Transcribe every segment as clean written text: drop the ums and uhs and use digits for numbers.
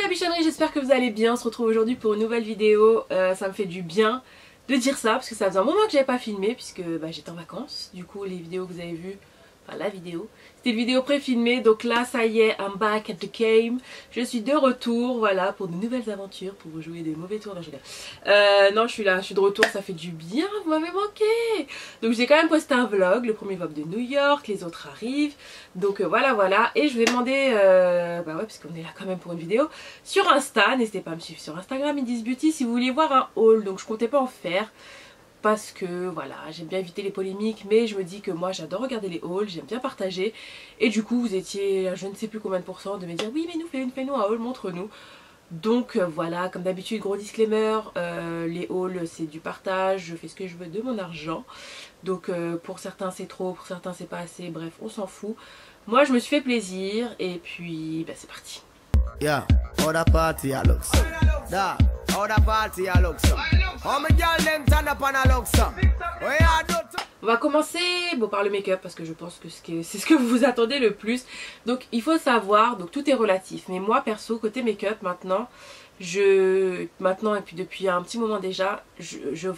bichonnerie, j'espère que vous allez bien. On se retrouve aujourd'hui pour une nouvelle vidéo. Ça me fait du bien de dire ça parce que ça faisait un moment que j'avais pas filmé puisque j'étais en vacances. Du coup les vidéos que vous avez vues, enfin la vidéo, c'était une vidéo pré-filmée. Donc là ça y est, I'm back at the game. Je suis de retour, voilà, pour de nouvelles aventures, pour vous jouer des mauvais tours. Non, je suis là, je suis de retour, ça fait du bien, vous m'avez manqué. Donc j'ai quand même posté un vlog, le premier vlog de New York, les autres arrivent. Donc voilà, et je vais demander, ouais, parce qu'on est là quand même pour une vidéo, sur Insta, n'hésitez pas à me suivre sur Instagram, Indies Beauty, si vous voulez voir un haul. Donc je comptais pas en faire, parce que voilà, j'aime bien éviter les polémiques, mais je me dis que moi j'adore regarder les hauls, j'aime bien partager. Et du coup vous étiez, je ne sais plus combien de pourcents, de me dire oui mais fais-nous un haul, montre-nous. Donc voilà, comme d'habitude, gros disclaimer, les hauls c'est du partage, je fais ce que je veux de mon argent. Donc pour certains c'est trop, pour certains c'est pas assez, bref on s'en fout. Moi je me suis fait plaisir et puis c'est parti. Yeah, other party I look so. Da, other party I look so. How many girl them turn up and I look so. On va commencer par le make-up parce que je pense que c'est ce que vous attendez le plus. Donc il faut savoir, donc tout est relatif. Mais moi perso, côté make-up maintenant, et puis depuis un petit moment déjà, je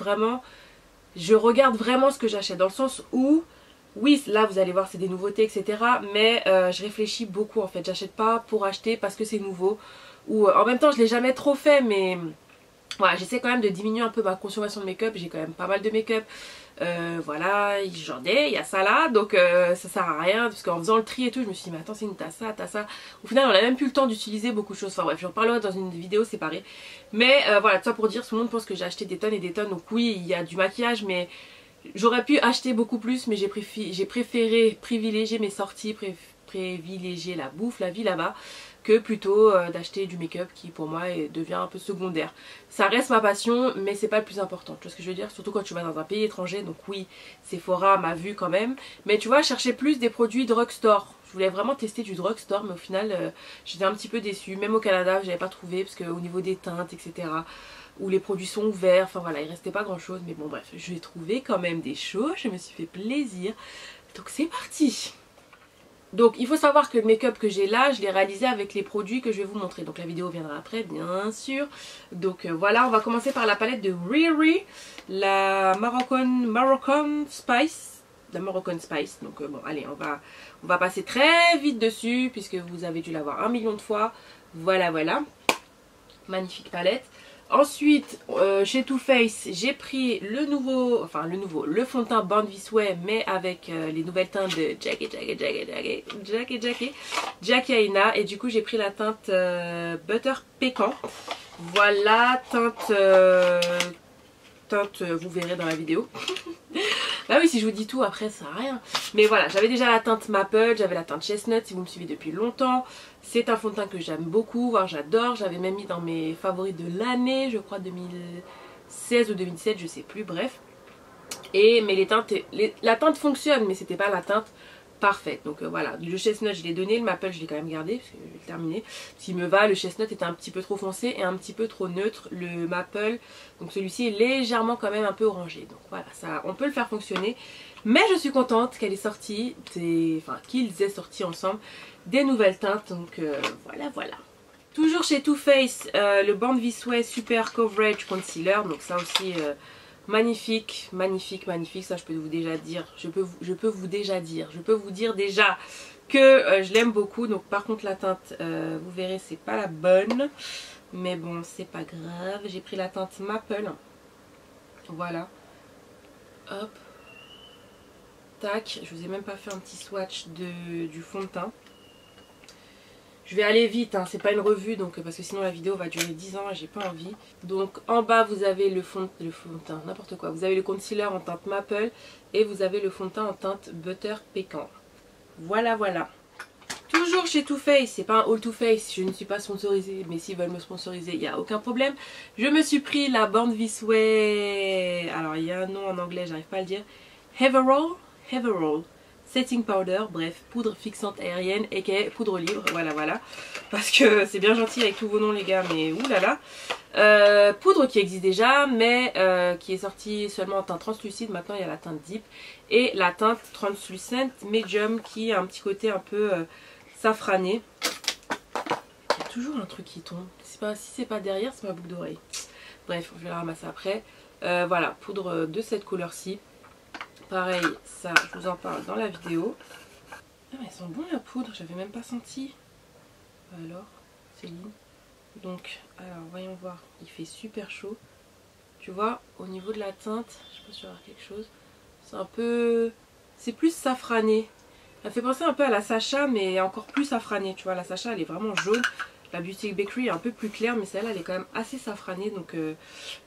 regarde vraiment ce que j'achète. Dans le sens où, oui là vous allez voir c'est des nouveautés etc. Mais je réfléchis beaucoup en fait. J'achète pas pour acheter parce que c'est nouveau. Ou en même temps je l'ai jamais trop fait, mais voilà, j'essaie quand même de diminuer un peu ma consommation de make-up. J'ai quand même pas mal de make-up. Voilà, j'en ai, il y a ça là, donc ça sert à rien parce qu'en faisant le tri et tout je me suis dit mais attends Céline, t'as ça, au final on a même plus le temps d'utiliser beaucoup de choses. Enfin bref, j'en parlerai dans une vidéo séparée, mais voilà, tout ça pour dire, tout le monde pense que j'ai acheté des tonnes et des tonnes. Donc oui, il y a du maquillage, mais j'aurais pu acheter beaucoup plus, mais j'ai préféré privilégier mes sorties, privilégier la bouffe, la vie là-bas, que plutôt d'acheter du make-up qui pour moi devient un peu secondaire. Ça reste ma passion, mais c'est pas le plus important, tu vois ce que je veux dire, surtout quand tu vas dans un pays étranger. Donc oui, Sephora m'a vu quand même, mais tu vois, je cherchais plus des produits drugstore. Je voulais vraiment tester du drugstore, mais au final j'étais un petit peu déçue. Même au Canada j'avais pas trouvé, parce qu'au niveau des teintes etc, où les produits sont ouverts, enfin voilà, il restait pas grand chose. Mais bon bref, j'ai trouvé quand même des choses, je me suis fait plaisir, donc c'est parti. Donc il faut savoir que le make-up que j'ai là, je l'ai réalisé avec les produits que je vais vous montrer. Donc la vidéo viendra après bien sûr. Donc voilà, on va commencer par la palette de Riri, la Moroccan Spice. La Moroccan Spice. Donc bon allez, on va passer très vite dessus puisque vous avez dû la voir 1 million de fois. Voilà. Magnifique palette. Ensuite, chez Too Faced, j'ai pris le fond de teint Born This Way, mais avec les nouvelles teintes de Jackie Aina. Et du coup, j'ai pris la teinte Butter Pécan. Voilà, teinte, vous verrez dans la vidéo. Bah oui, si je vous dis tout après ça sert à rien. Mais voilà, j'avais déjà la teinte Maple, j'avais la teinte Chestnut si vous me suivez depuis longtemps. C'est un fond de teint que j'aime beaucoup, voire j'adore. J'avais même mis dans mes favoris de l'année, je crois 2016 ou 2017, je sais plus, bref. Mais la teinte fonctionne, mais c'était pas la teinte parfaite. Donc voilà, le Chestnut je l'ai donné, le Maple je l'ai quand même gardé parce que je vais le terminer. S'il me va, le Chestnut était un petit peu trop foncé et un petit peu trop neutre. Le Maple, donc celui-ci est légèrement quand même un peu orangé. Donc voilà, ça, on peut le faire fonctionner. Mais je suis contente qu'elle est sortie, qu'ils aient sorti ensemble des nouvelles teintes. Donc voilà. Toujours chez Too Faced, le Born This Way Super Coverage Concealer. Donc ça aussi magnifique, ça je peux vous déjà dire, je peux vous dire déjà que je l'aime beaucoup. Donc par contre la teinte, vous verrez c'est pas la bonne, mais bon c'est pas grave. J'ai pris la teinte Maple, voilà, hop, tac, je vous ai même pas fait un petit swatch du fond de teint. Je vais aller vite, hein, c'est pas une revue donc parce que sinon la vidéo va durer 10 ans et j'ai pas envie. Donc en bas vous avez le fond de teint, n'importe quoi. Vous avez le concealer en teinte Maple et vous avez le fond de teint en teinte Butter Pécan. Voilà. Toujours chez Too Faced, c'est pas un haul Too Faced, je ne suis pas sponsorisée, mais s'ils veulent me sponsoriser, il n'y a aucun problème. Je me suis pris la Born This Way, alors il y a un nom en anglais, j'arrive pas à le dire, Heverall Setting Powder, bref, poudre fixante aérienne aka poudre libre, voilà. Parce que c'est bien gentil avec tous vos noms les gars, mais oulala. Poudre qui existe déjà, mais qui est sortie seulement en teinte translucide. Maintenant il y a la teinte Deep et la teinte Translucent Medium qui a un petit côté un peu safrané. toujours un truc qui tombe. Si c'est pas derrière, c'est ma boucle d'oreille. Bref, je vais la ramasser après. Voilà, poudre de cette couleur-ci. Pareil, ça, je vous en parle dans la vidéo. Ah, mais elles sont bonnes la poudre, j'avais même pas senti. Alors, Céline. Donc, alors, voyons voir. Il fait super chaud. Tu vois, au niveau de la teinte, je sais pas si je vais avoir quelque chose. C'est un peu... C'est plus safrané. Elle fait penser un peu à la Sacha, mais encore plus safranée. Tu vois, la Sacha, elle est vraiment jaune. La Beauty Bakery est un peu plus claire, mais celle-là, elle est quand même assez safranée.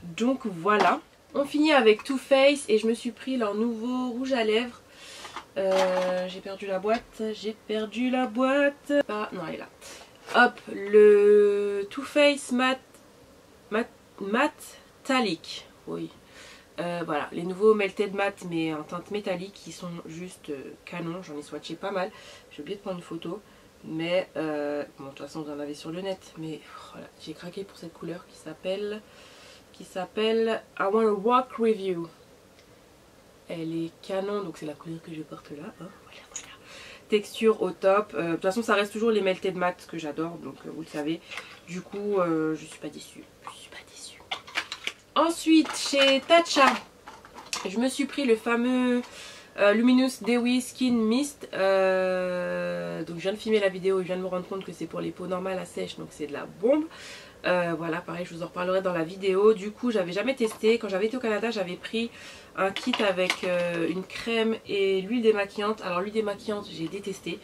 Donc voilà. On finit avec Too Faced et je me suis pris leur nouveau rouge à lèvres. J'ai perdu la boîte. Ah, non, elle est là. Hop, le Too Faced Matte Talic. Oui. Voilà, les nouveaux Melted Matte mais en teinte métallique qui sont juste canon. J'en ai swatché pas mal. J'ai oublié de prendre une photo. Mais, bon, de toute façon vous en avez sur le net. Mais voilà, j'ai craqué pour cette couleur qui s'appelle I Want a Rock Review. Elle est canon, donc c'est la couleur que je porte là. Hein. Voilà. Texture au top. De toute façon ça reste toujours les Melted Matte que j'adore. Donc vous le savez. Du coup, je suis pas déçue. Ensuite, chez Tatcha, je me suis pris le fameux Luminous Dewy Skin Mist. Donc je viens de filmer la vidéo et je viens de me rendre compte que c'est pour les peaux normales à sèche, donc c'est de la bombe. Voilà, pareil, je vous en reparlerai dans la vidéo. Du coup, j'avais jamais testé. Quand j'avais été au Canada, j'avais pris un kit avec une crème et l'huile démaquillante. Alors l'huile démaquillante, j'ai détesté.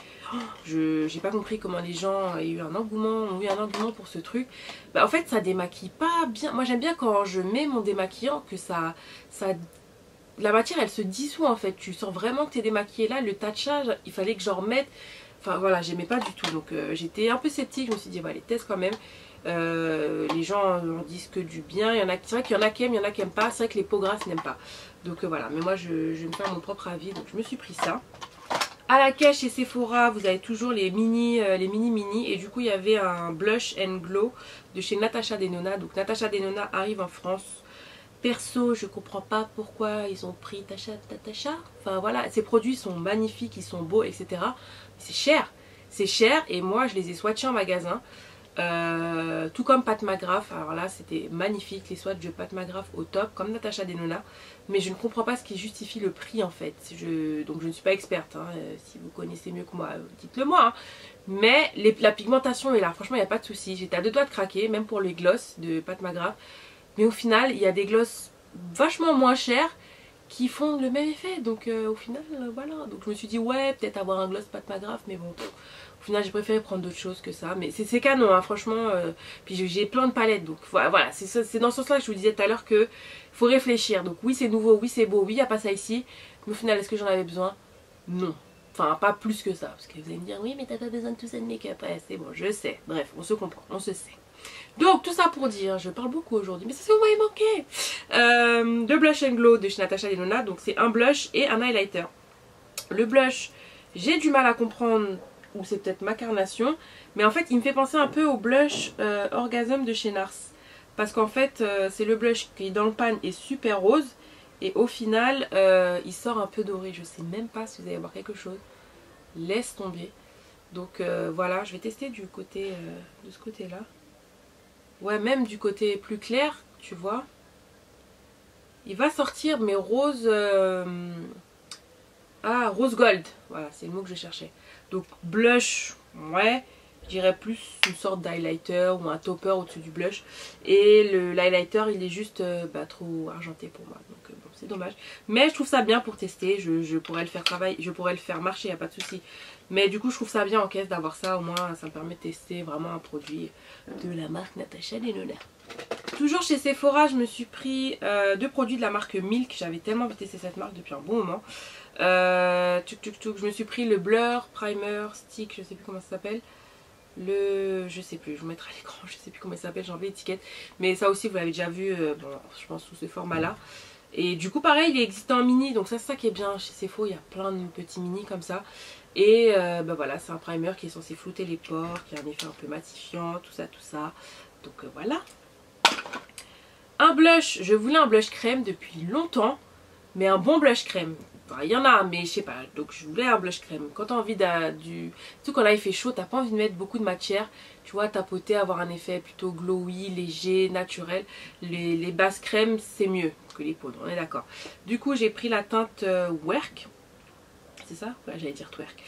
J'ai pas compris comment les gens ont eu un engouement pour ce truc. Bah, en fait, ça démaquille pas bien. Moi, j'aime bien quand je mets mon démaquillant que la matière, elle se dissout en fait. Tu sens vraiment que t'es démaquillé. Là, le Tatcha, il fallait que j'en remette. Enfin voilà, j'aimais pas du tout. Donc j'étais un peu sceptique. Je me suis dit, voilà, teste quand même. Les gens en disent que du bien. C'est vrai qu'il y en a qui aiment, il y en a qui n'aiment pas. C'est vrai que les peaux grasses n'aiment pas. Donc voilà, mais moi je vais me faire mon propre avis. Donc je me suis pris ça. À la caisse chez Sephora, vous avez toujours les mini. Et du coup, il y avait un Blush and Glow de chez Natasha Denona. Donc Natasha Denona arrive en France. Perso, je comprends pas pourquoi ils ont pris Tatasha. Enfin voilà, ces produits sont magnifiques, ils sont beaux, etc. C'est cher. C'est cher et moi je les ai swatchés en magasin. Tout comme Pat McGrath. Alors là c'était magnifique, les swatchs de Pat McGrath au top, comme Natasha Denona. Mais je ne comprends pas ce qui justifie le prix en fait. Donc je ne suis pas experte, hein. Si vous connaissez mieux que moi, dites-le moi. Hein. Mais la pigmentation est là, franchement il n'y a pas de souci. J'étais à deux doigts de craquer, même pour les gloss de Pat McGrath. Mais au final il y a des gloss vachement moins chers qui font le même effet. Donc au final voilà. Donc je me suis dit ouais, peut-être avoir un gloss Pat McGrath, mais bon... Au final j'ai préféré prendre d'autres choses que ça. Mais c'est canon hein, franchement. Puis j'ai plein de palettes. Donc voilà, c'est dans ce sens là que je vous disais tout à l'heure que faut réfléchir. Donc oui c'est nouveau, oui c'est beau, oui il n'y a pas ça ici. Mais au final est-ce que j'en avais besoin? Non. Enfin pas plus que ça. Parce que vous allez me dire oui mais t'as pas besoin de tout ça de make-up. Ouais, c'est bon, je sais. Bref, on se comprend, on se sait. Donc tout ça pour dire, je parle beaucoup aujourd'hui, mais c'est ce que vous m'avez manqué. De Blush and Glow de chez Natasha Denona. Donc c'est un blush et un highlighter. Le blush, j'ai du mal à comprendre, ou c'est peut-être ma carnation, mais en fait il me fait penser un peu au blush Orgasm de chez Nars. Parce qu'en fait c'est le blush qui dans le pan est super rose, et au final il sort un peu doré. Je sais même pas si vous allez voir quelque chose. Laisse tomber. Donc voilà, je vais tester du côté de ce côté là. Ouais, même du côté plus clair, tu vois. Il va sortir mais rose... rose gold. Voilà, c'est le mot que je cherchais. Donc blush, ouais. Je dirais plus une sorte d'highlighter ou un topper au-dessus du blush. Et l'highlighter, il est juste trop argenté pour moi. Donc bon, c'est dommage. Mais je trouve ça bien pour tester. Je pourrais le faire travailler, je pourrais le faire marcher, il n'y a pas de souci. Mais du coup, je trouve ça bien en caisse d'avoir ça. Au moins, ça me permet de tester vraiment un produit de la marque Natasha Denona. Toujours chez Sephora, je me suis pris deux produits de la marque Milk. J'avais tellement envie de tester cette marque depuis un bon moment. Je me suis pris le Blur Primer Stick, je sais plus comment ça s'appelle. Je sais plus, je vous mettrai à l'écran, je sais plus comment ça s'appelle, j'ai enlevé l'étiquette. Mais ça aussi, vous l'avez déjà vu, bon, je pense sous ce format-là. Et du coup, pareil, il existe en mini, donc ça, c'est ça qui est bien chez Sephora, il y a plein de petits mini comme ça. Et voilà, c'est un primer qui est censé flouter les pores, qui a un effet un peu matifiant, tout ça, tout ça. Donc voilà. Un blush, je voulais un blush crème depuis longtemps, mais un bon blush crème. Enfin, il y en a, mais je sais pas. Donc je voulais un blush crème. Quand t'as envie surtout quand là il fait chaud, t'as pas envie de mettre beaucoup de matière. Tu vois, tapoter, avoir un effet plutôt glowy, léger, naturel. Les bases crèmes, c'est mieux que les poudres, on est d'accord. Du coup, j'ai pris la teinte Work. C'est ça? Ouais, j'allais dire twerk.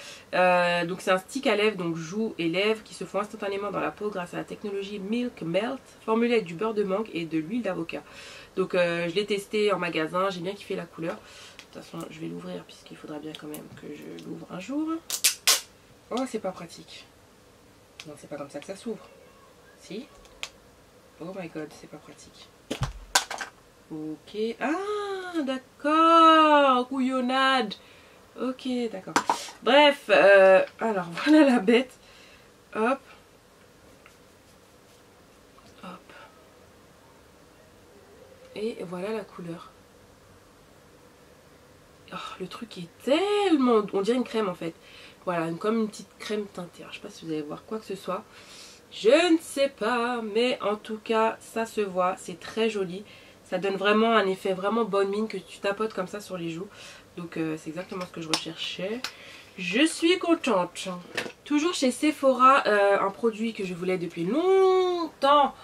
Donc c'est un stick à lèvres, donc joues et lèvres, qui se font instantanément dans la peau grâce à la technologie Milk Melt, formulée avec du beurre de mangue et de l'huile d'avocat. Donc je l'ai testé en magasin, j'ai bien kiffé la couleur. De toute façon, je vais l'ouvrir puisqu'il faudra bien quand même que je l'ouvre un jour. Oh, c'est pas pratique. Non, c'est pas comme ça que ça s'ouvre. Si? Oh my god, c'est pas pratique. Ok. Ah, d'accord. Couillonnade. Ok, d'accord. Bref, alors voilà la bête. Hop. Hop. Et voilà la couleur. Oh, le truc est tellement... On dirait une crème en fait. Voilà, comme une petite crème teintée. Alors, je sais pas si vous allez voir quoi que ce soit. Je ne sais pas, mais en tout cas, ça se voit. C'est très joli. Ça donne vraiment un effet vraiment bonne mine que tu tapotes comme ça sur les joues. Donc c'est exactement ce que je recherchais. Je suis contente. Toujours chez Sephora, un produit que je voulais depuis longtemps,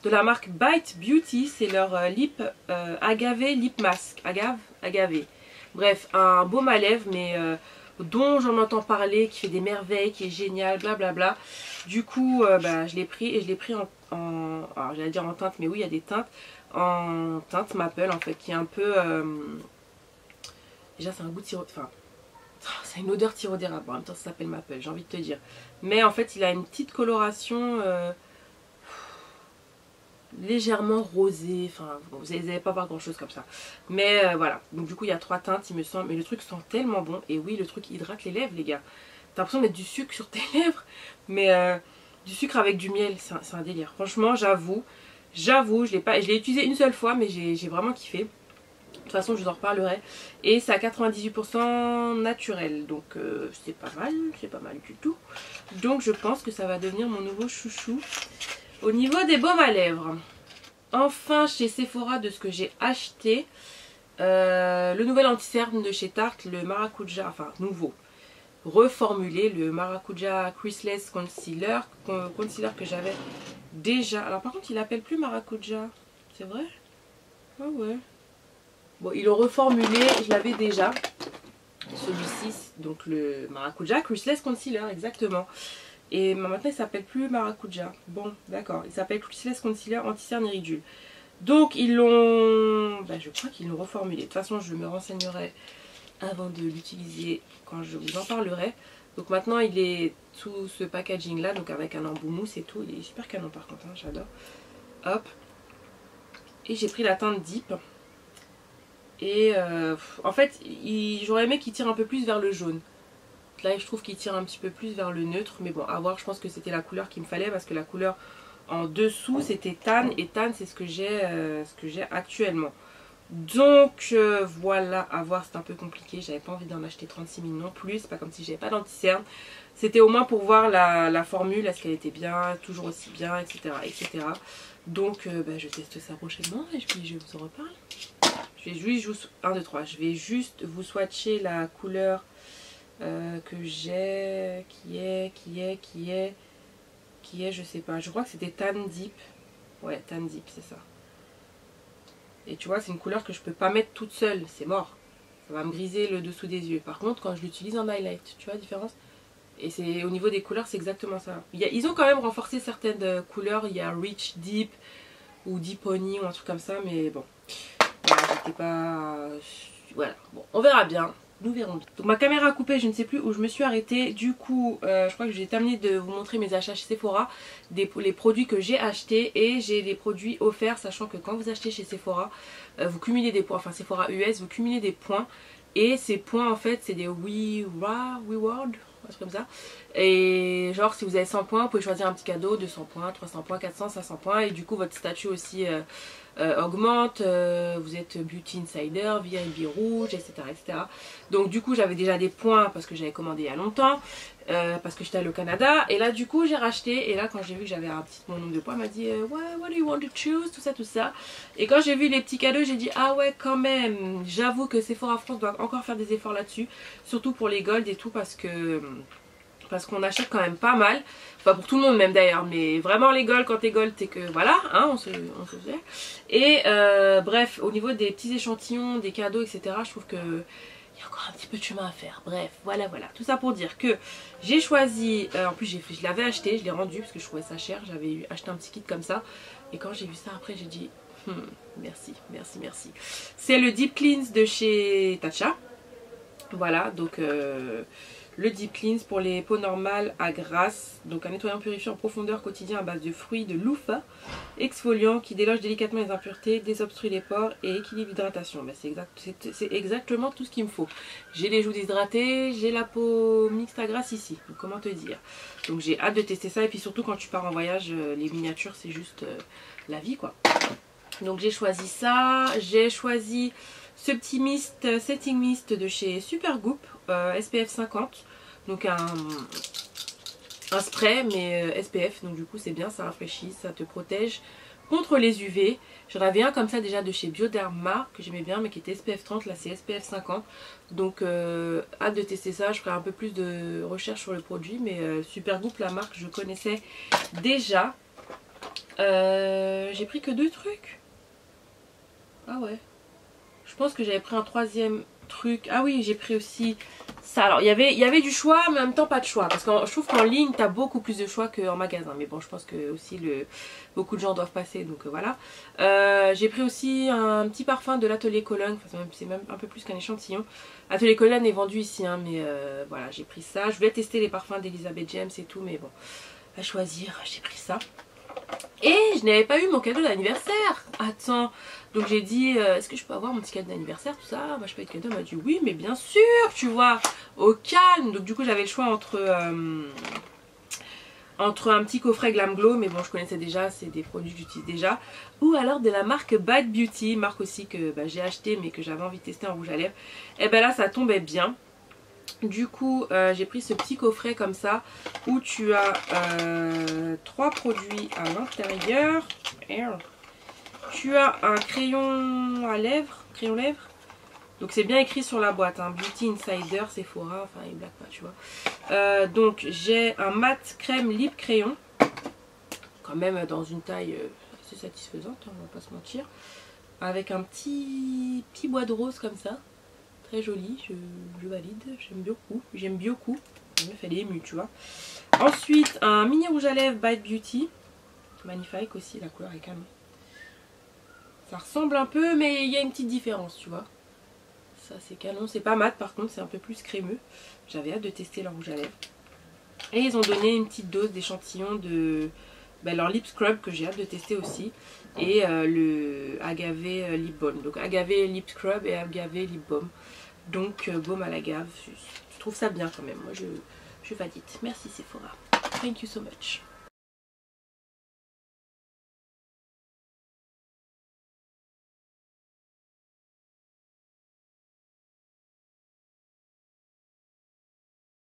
de la marque Bite Beauty. C'est leur lip agave lip mask. Agave. Bref, un baume à lèvres, mais dont j'en entends parler, qui fait des merveilles, qui est génial, blablabla. Du coup, je l'ai pris et je l'ai pris alors j'allais dire en teinte, mais oui, il y a des teintes. En teinte Maple en fait, qui est un peu... déjà c'est un goût de sirop... Enfin, c'est une odeur sirop d'érable. En même temps ça s'appelle Maple, j'ai envie de te dire. Mais en fait il a une petite coloration légèrement rosée. Enfin, bon, vous n'allez pas voir grand chose comme ça. Mais voilà, donc du coup il y a 3 teintes il me semble. Mais le truc sent tellement bon. Et oui, le truc hydrate les lèvres les gars. T'as l'impression de mettre du sucre sur tes lèvres. Mais du sucre avec du miel, c'est un délire. Franchement, j'avoue, je l'ai utilisé une seule fois, mais j'ai vraiment kiffé. De toute façon, je vous en reparlerai. Et c'est à 98% naturel. Donc, c'est pas mal du tout. Donc, je pense que ça va devenir mon nouveau chouchou. Au niveau des baumes à lèvres. Enfin, chez Sephora, de ce que j'ai acheté, le nouvel anti-cerne de chez Tarte, le Maracuja, enfin, nouveau. Reformulé, le Maracuja Creaseless Concealer que j'avais déjà. Alors par contre il l'appelle plus Maracuja, c'est vrai? Ah ouais. Bon, ils l'ont reformulé, je l'avais déjà. Celui-ci, donc le Maracuja Creaseless Concealer, exactement. Et maintenant il s'appelle plus Maracuja. Bon, d'accord, il s'appelle Creaseless Concealer Anti-Cerne Iridule. Donc ils l'ont... je crois qu'ils l'ont reformulé. De toute façon je me renseignerai avant de l'utiliser quand je vous en parlerai. Donc maintenant il est tout ce packaging là, donc avec un embout mousse et tout. Il est super canon par contre, hein, j'adore. Hop. Et j'ai pris la teinte Deep. Et en fait j'aurais aimé qu'il tire un peu plus vers le jaune. Là je trouve qu'il tire un petit peu plus vers le neutre. Mais bon, à voir, je pense que c'était la couleur qu'il me fallait. Parce que la couleur en dessous c'était Tan. Et Tan c'est ce que j'ai actuellement. Donc voilà, à voir, c'est un peu compliqué. J'avais pas envie d'en acheter 36 000 non plus. C'est pas comme si j'avais pas d'anti-cerne. C'était au moins pour voir la formule, est-ce qu'elle était bien, toujours aussi bien, etc. etc. Donc je teste ça prochainement et puis je vous en reparle. Je vais juste, 1, 2, 3. Je vais juste vous swatcher la couleur que j'ai, qui est, je sais pas. Je crois que c'était Tan Deep. Ouais, Tan Deep, c'est ça. Et tu vois, c'est une couleur que je peux pas mettre toute seule, c'est mort. Ça va me griser le dessous des yeux. Par contre, quand je l'utilise en highlight, tu vois la différence? Et c'est au niveau des couleurs, c'est exactement ça. Ils ont quand même renforcé certaines couleurs. Il y a Rich Deep ou Deep Honey ou un truc comme ça, mais bon. Voilà, j'étais pas... Voilà, bon, on verra bien. Nous verrons bien. Donc ma caméra a coupé, je ne sais plus où je me suis arrêtée. Du coup, je crois que j'ai terminé de vous montrer mes achats chez Sephora. Les produits que j'ai achetés et j'ai des produits offerts. Sachant que quand vous achetez chez Sephora, vous cumulez des points. Enfin Sephora US, vous cumulez des points. Et ces points en fait, c'est des reward. un truc comme ça. Et genre si vous avez 100 points, vous pouvez choisir un petit cadeau, 200 points, 300 points, 400, 500 points. Et du coup votre statut aussi augmente, vous êtes Beauty Insider, VIP rouge, etc., etc. Donc du coup j'avais déjà des points parce que j'avais commandé il y a longtemps, parce que j'étais allée au Canada. Et là du coup j'ai racheté, et là quand j'ai vu que j'avais un petit bon nombre de points, elle m'a dit what do you want to choose, tout ça tout ça. Et quand j'ai vu les petits cadeaux, j'ai dit ah ouais quand même, j'avoue que Sephora France doit encore faire des efforts là-dessus, surtout pour les gold et tout, parce qu'on achète quand même pas mal, pas pour tout le monde même d'ailleurs, mais vraiment les gold, quand t'es gold t'es que voilà, hein, on se sait. Et bref, au niveau des petits échantillons, des cadeaux, etc., je trouve que il y a encore un petit peu de chemin à faire. Bref, voilà, tout ça pour dire que j'ai choisi, en plus je l'avais acheté, je l'ai rendu parce que je trouvais ça cher, j'avais acheté un petit kit comme ça, et quand j'ai vu ça après j'ai dit merci. C'est le Deep Cleanse de chez Tatcha. Voilà, donc le Deep Cleanse pour les peaux normales à grasse. Donc un nettoyant purifiant en profondeur quotidien à base de fruits de loofah, exfoliant qui déloge délicatement les impuretés, désobstrue les pores et équilibre l'hydratation. Ben, c'est exactement tout ce qu'il me faut. J'ai les joues déshydratées, j'ai la peau mixte à grasse ici. Donc comment te dire. Donc j'ai hâte de tester ça, et puis surtout quand tu pars en voyage, les miniatures c'est juste la vie quoi. Donc j'ai choisi ça, j'ai choisi ce petit mist, setting mist de chez Supergoop, SPF 50, donc un spray mais SPF, donc du coup c'est bien, ça rafraîchit, ça te protège contre les UV. J'en avais un comme ça déjà de chez Bioderma que j'aimais bien mais qui était SPF 30, là c'est SPF 50, donc hâte de tester ça. Je ferai un peu plus de recherche sur le produit, mais Supergoop, la marque je connaissais déjà. J'ai pris que 2 trucs. Ah ouais. Je pense que j'avais pris un troisième truc. Ah oui, j'ai pris aussi ça. Alors, il y avait du choix, mais en même temps pas de choix. Parce que je trouve qu'en ligne, tu as beaucoup plus de choix qu'en magasin. Mais bon, je pense que aussi beaucoup de gens doivent passer. Donc voilà. J'ai pris aussi un petit parfum de l'Atelier Cologne. Enfin, c'est même un peu plus qu'un échantillon. Atelier Cologne est vendu ici. Hein, mais voilà, j'ai pris ça. Je voulais tester les parfums d'Elizabeth James et tout. Mais bon, à choisir, j'ai pris ça. Et je n'avais pas eu mon cadeau d'anniversaire. Attends. Donc j'ai dit, est-ce que je peux avoir mon petit cadeau d'anniversaire, tout ça. Moi je peux être cadeau. Elle m'a dit oui, mais bien sûr, tu vois, au calme. Donc du coup j'avais le choix entre un petit coffret Glam Glow, mais bon je connaissais déjà, c'est des produits que j'utilise déjà. Ou alors de la marque Bad Beauty, marque aussi que j'ai acheté mais que j'avais envie de tester en rouge à lèvres. Et ben là ça tombait bien. Du coup j'ai pris ce petit coffret comme ça où tu as 3 produits à l'intérieur. Tu as un crayon à lèvres, donc c'est bien écrit sur la boîte, hein, Beauty Insider, Sephora, enfin il blague pas tu vois. Donc j'ai un mat crème lip crayon, quand même dans une taille assez satisfaisante, hein, on va pas se mentir, avec un petit bois de rose comme ça. Très joli, je valide, j'aime beaucoup, elle est émue tu vois. Ensuite un mini rouge à lèvres Bad Beauty, magnifique aussi, la couleur est calme. Ça ressemble un peu mais il y a une petite différence tu vois. Ça c'est canon, c'est pas mat par contre, c'est un peu plus crémeux. J'avais hâte de tester leur rouge à lèvres. Et ils ont donné une petite dose d'échantillon de leur lip scrub que j'ai hâte de tester aussi. Et le agave lip balm. Donc agave lip scrub et agave lip balm. Donc baume à l'agave, je trouve ça bien quand même. Moi je valide. Merci Sephora. Thank you so much.